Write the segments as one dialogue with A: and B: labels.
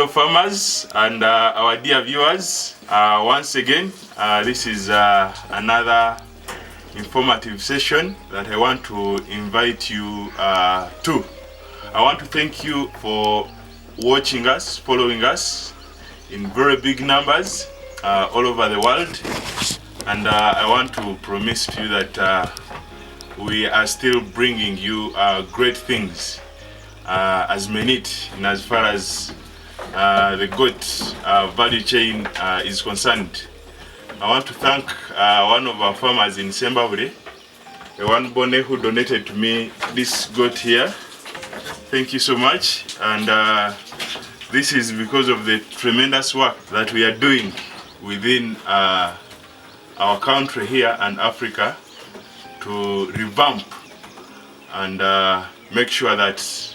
A: fellow farmers and our dear viewers, once again, this is another informative session that I want to invite you to. I want to thank you for watching us, following us in very big numbers all over the world, and I want to promise to you that we are still bringing you great things as Menigte, in as far as the goat value chain is concerned. I want to thank one of our farmers in Sembabule, the one Bone, who donated to me this goat here. Thank you so much. And this is because of the tremendous work that we are doing within our country here and Africa to revamp and make sure that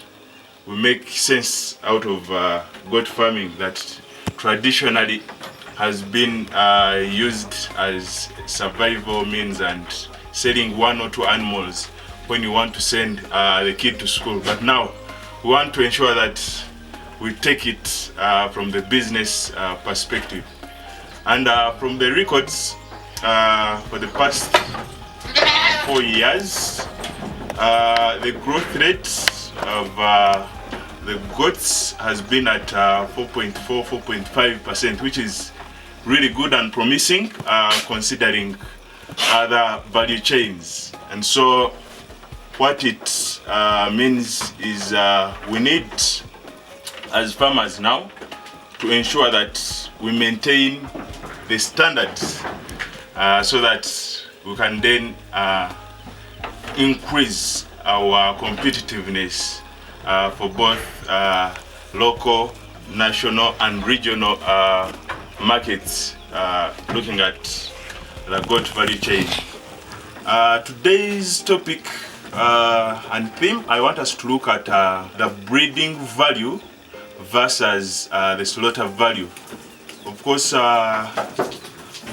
A: we make sense out of goat farming that traditionally has been used as survival means and selling one or two animals when you want to send the kid to school. But now we want to ensure that we take it from the business perspective. And from the records for the past 4 years, the growth rate of the goats has been at 4.5%, which is really good and promising considering other value chains. And so what it means is we need, as farmers now, to ensure that we maintain the standards so that we can then increase our competitiveness for both local, national and regional markets, looking at the goat value chain. Today's topic and theme, I want us to look at the breeding value versus the slaughter value. Of course,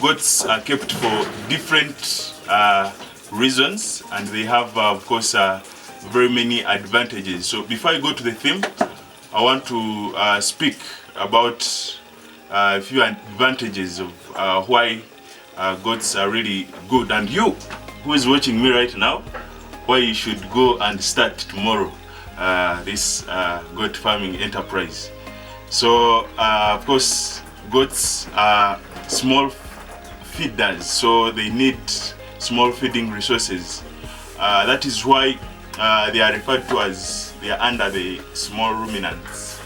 A: goats are kept for different reasons, and they have, of course, very many advantages. So before I go to the theme, I want to speak about a few advantages of why goats are really good, and you who is watching me right now, why you should go and start tomorrow this goat farming enterprise. So of course, goats are small feeders, so they need small feeding resources. That is why they are referred to as, they are under the small ruminants,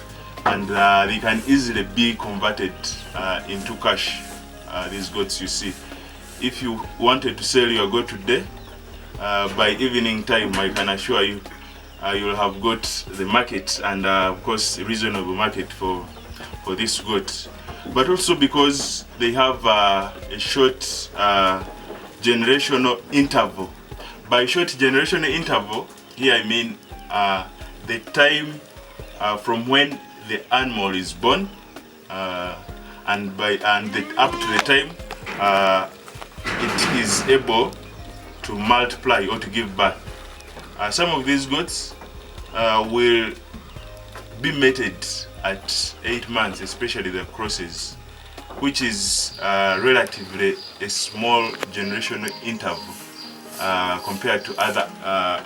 A: and they can easily be converted into cash, these goats you see. If you wanted to sell your goat today, by evening time, I can assure you, you'll have got the market, and of course a reasonable market for this goat. But also because they have a short generational interval. By short generational interval, here I mean the time from when the animal is born up to the time it is able to multiply or to give birth. Some of these goats will be mated at 8 months, especially the crosses, which is relatively a small generational interval compared to other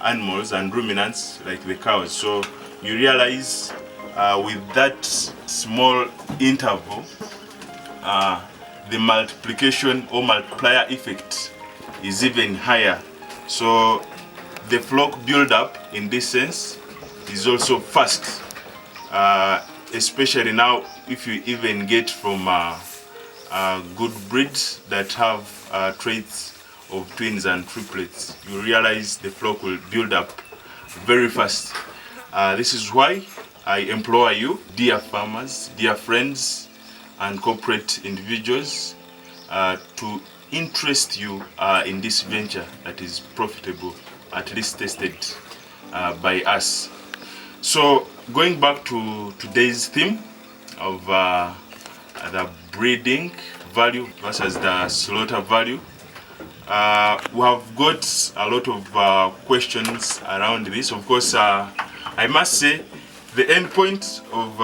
A: animals and ruminants like the cows. So you realize with that small interval, the multiplication or multiplier effect is even higher. So the flock build up in this sense is also fast, especially now if you even get from good breeds that have traits of twins and triplets. You realize the flock will build up very fast. This is why I implore you, dear farmers, dear friends and corporate individuals, to interest you in this venture that is profitable, at least tested by us. So going back to today's theme of the breeding value versus the slaughter value, we have got a lot of questions around this. Of course, I must say the end point of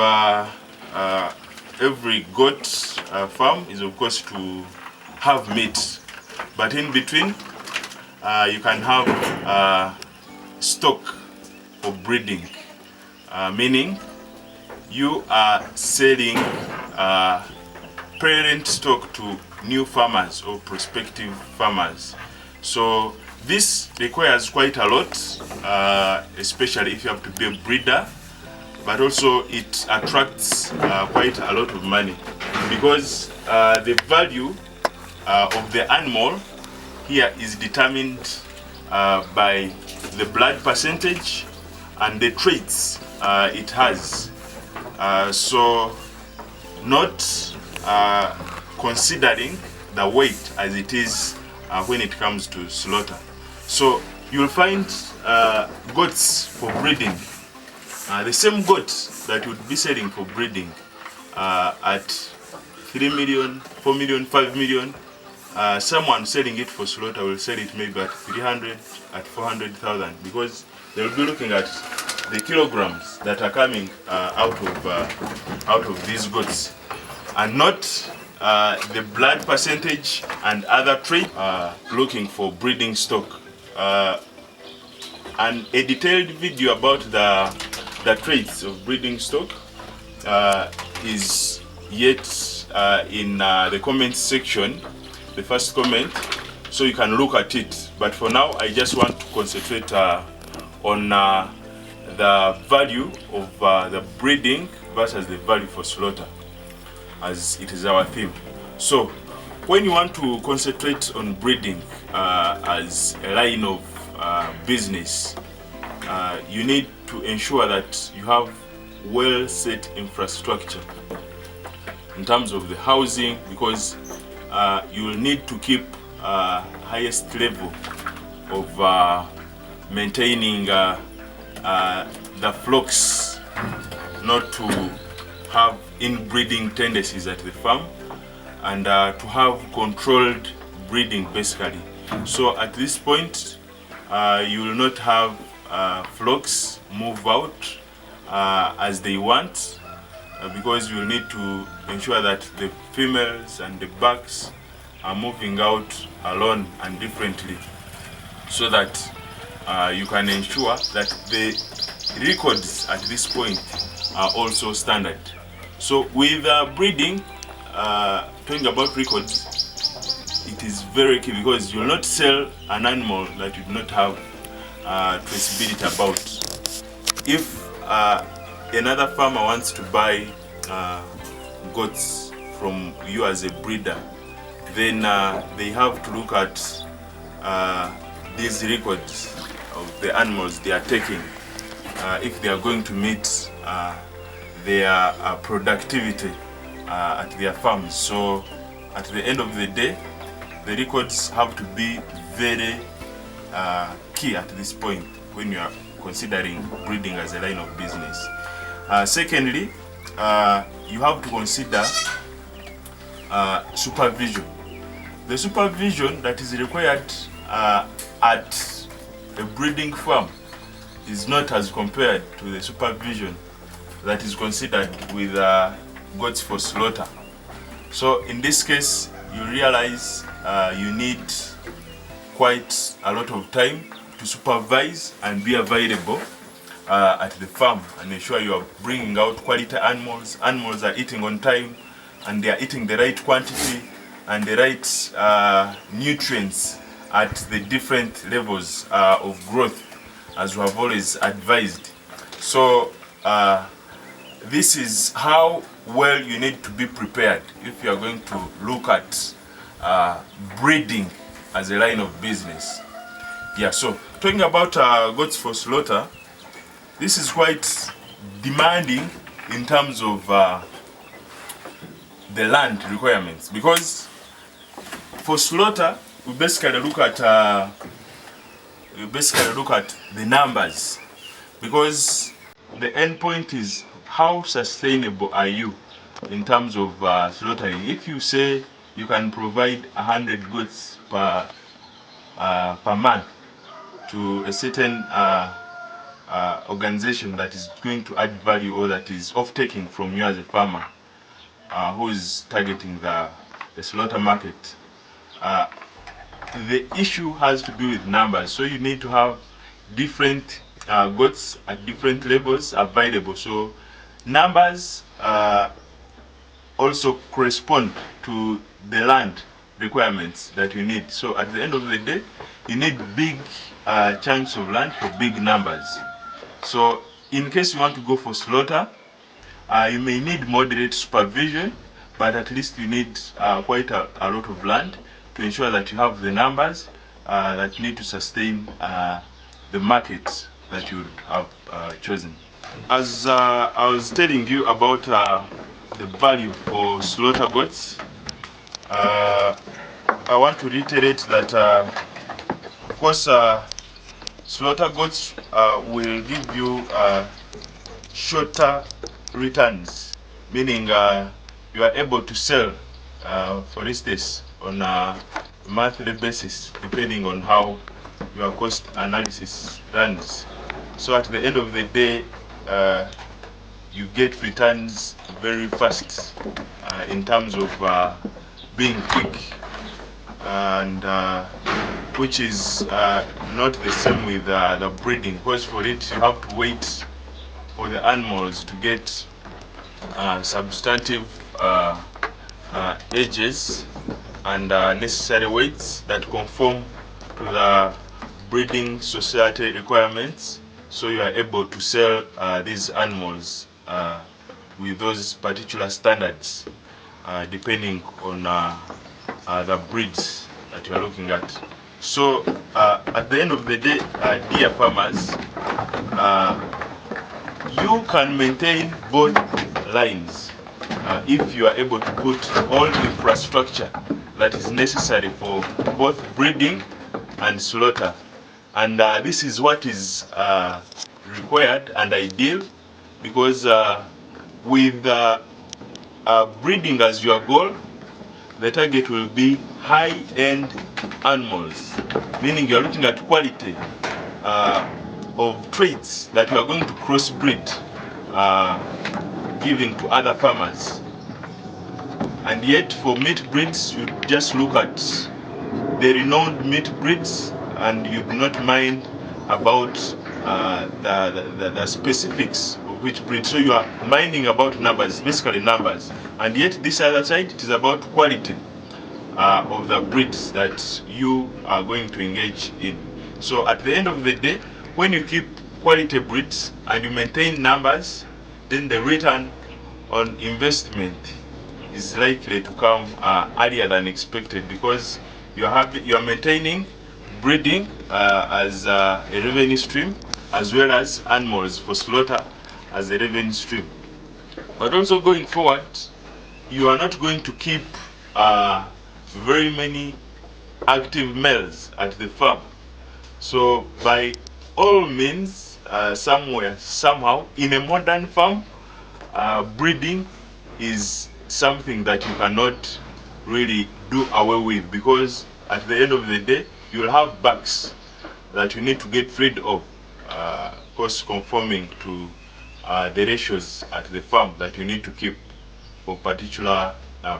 A: every goat farm is of course to have meat, but in between you can have stock for breeding, meaning you are selling parent stock to new farmers or prospective farmers. So this requires quite a lot, especially if you have to be a breeder, but also it attracts quite a lot of money, because the value of the animal here is determined by the blood percentage and the traits it has. So not considering the weight as it is when it comes to slaughter. So you'll find goats for breeding, the same goat that would be selling for breeding at 3 million, 4 million, 5 million. Someone selling it for slaughter will sell it maybe at 300, at 400,000, because they will be looking at the kilograms that are coming out of these goats, and not the blood percentage and other traits, looking for breeding stock. And a detailed video about the traits of breeding stock is yet in the comment section, the first comment, so you can look at it. But for now, I just want to concentrate on the value of the breeding versus the value for slaughter, as it is our theme. So when you want to concentrate on breeding as a line of business, you need to ensure that you have well set infrastructure in terms of the housing, because you will need to keep highest level of maintaining the flocks not to have inbreeding tendencies at the farm, and to have controlled breeding basically. So at this point you will not have flocks move out as they want, because you will need to ensure that the females and the bucks are moving out alone and differently, so that you can ensure that the records at this point are also standard. So with breeding, talking about records, it is very key, because you will not sell an animal that you do not have traceability about. If another farmer wants to buy goats from you as a breeder, then they have to look at these records of the animals they are taking, if they are going to meet their productivity at their farms. So at the end of the day, the records have to be very key at this point when you are considering breeding as a line of business. Secondly, you have to consider supervision. The supervision that is required at a breeding farm is not as compared to the supervision that is considered with goats for slaughter. So in this case, you realize you need quite a lot of time to supervise and be available at the farm, and ensure you are bringing out quality animals. Animals are eating on time, and they are eating the right quantity and the right nutrients at the different levels of growth, as we have always advised. So this is how well you need to be prepared if you are going to look at breeding as a line of business. Yeah, so talking about goats for slaughter, this is quite demanding in terms of the land requirements, because for slaughter we basically look at the numbers, because the end point is how sustainable are you in terms of slaughtering. If you say you can provide 100 goats per month to a certain organization that is going to add value or that is off-taking from you as a farmer who is targeting the slaughter market. The issue has to do with numbers, so you need to have different goats at different levels available. So numbers also correspond to the land requirements that you need. So at the end of the day, you need big chunks of land for big numbers. So in case you want to go for slaughter, you may need moderate supervision, but at least you need quite a lot of land to ensure that you have the numbers that you need to sustain the market that you have chosen. As I was telling you about the value for slaughter goats, I want to reiterate that of course slaughter goats will give you shorter returns, meaning you are able to sell for instance on a monthly basis depending on how your cost analysis runs. So at the end of the day, you get returns very fast in terms of being quick, and which is not the same with the breeding, because for it you have to wait for the animals to get substantive ages and necessary weights that conform to the breeding society requirements, so you are able to sell these animals with those particular standards depending on the breeds that you are looking at. So at the end of the day, dear farmers, you can maintain both lines if you are able to put all the infrastructure that is necessary for both breeding and slaughter. And this is what is required and ideal, because with breeding as your goal, the target will be high-end animals, meaning you're looking at quality of traits that you are going to crossbreed, giving to other farmers. And yet for meat breeds, you just look at the renowned meat breeds and you do not mind about the specifics of which breed. So you are minding about numbers, basically numbers. And yet this other side, it is about quality of the breeds that you are going to engage in. So at the end of the day, when you keep quality breeds and you maintain numbers, then the return on investment is likely to come earlier than expected, because you are maintaining breeding as a revenue stream, as well as animals for slaughter as a revenue stream. But also going forward, you are not going to keep very many active males at the farm. So by all means, somewhere, somehow, in a modern farm, breeding is something that you cannot really do away with, because at the end of the day, you'll have bucks that you need to get rid of, course conforming to the ratios at the farm that you need to keep for particular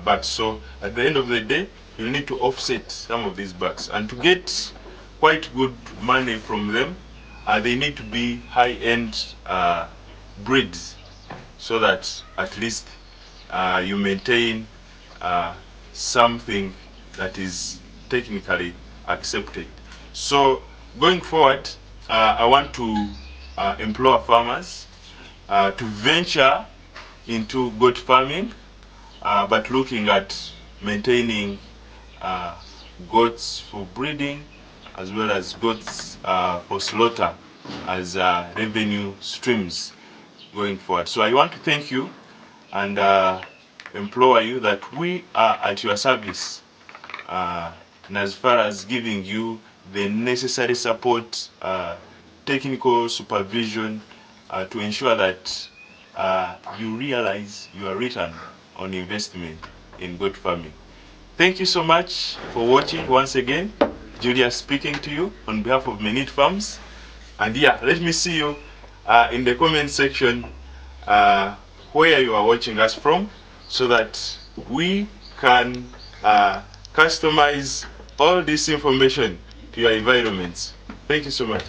A: bucks. So at the end of the day, you need to offset some of these bucks, and to get quite good money from them, they need to be high-end breeds, so that at least you maintain something that is technically accepted. So going forward, I want to implore farmers to venture into goat farming, but looking at maintaining goats for breeding as well as goats for slaughter as revenue streams going forward. So I want to thank you and implore you that we are at your service, and as far as giving you the necessary support, technical supervision, to ensure that you realize your return on investment in goat farming. Thank you so much for watching. Once again, Julia speaking to you on behalf of Menigte Farms. And yeah, let me see you in the comment section where you are watching us from, so that we can customize all this information to your environments. Thank you so much.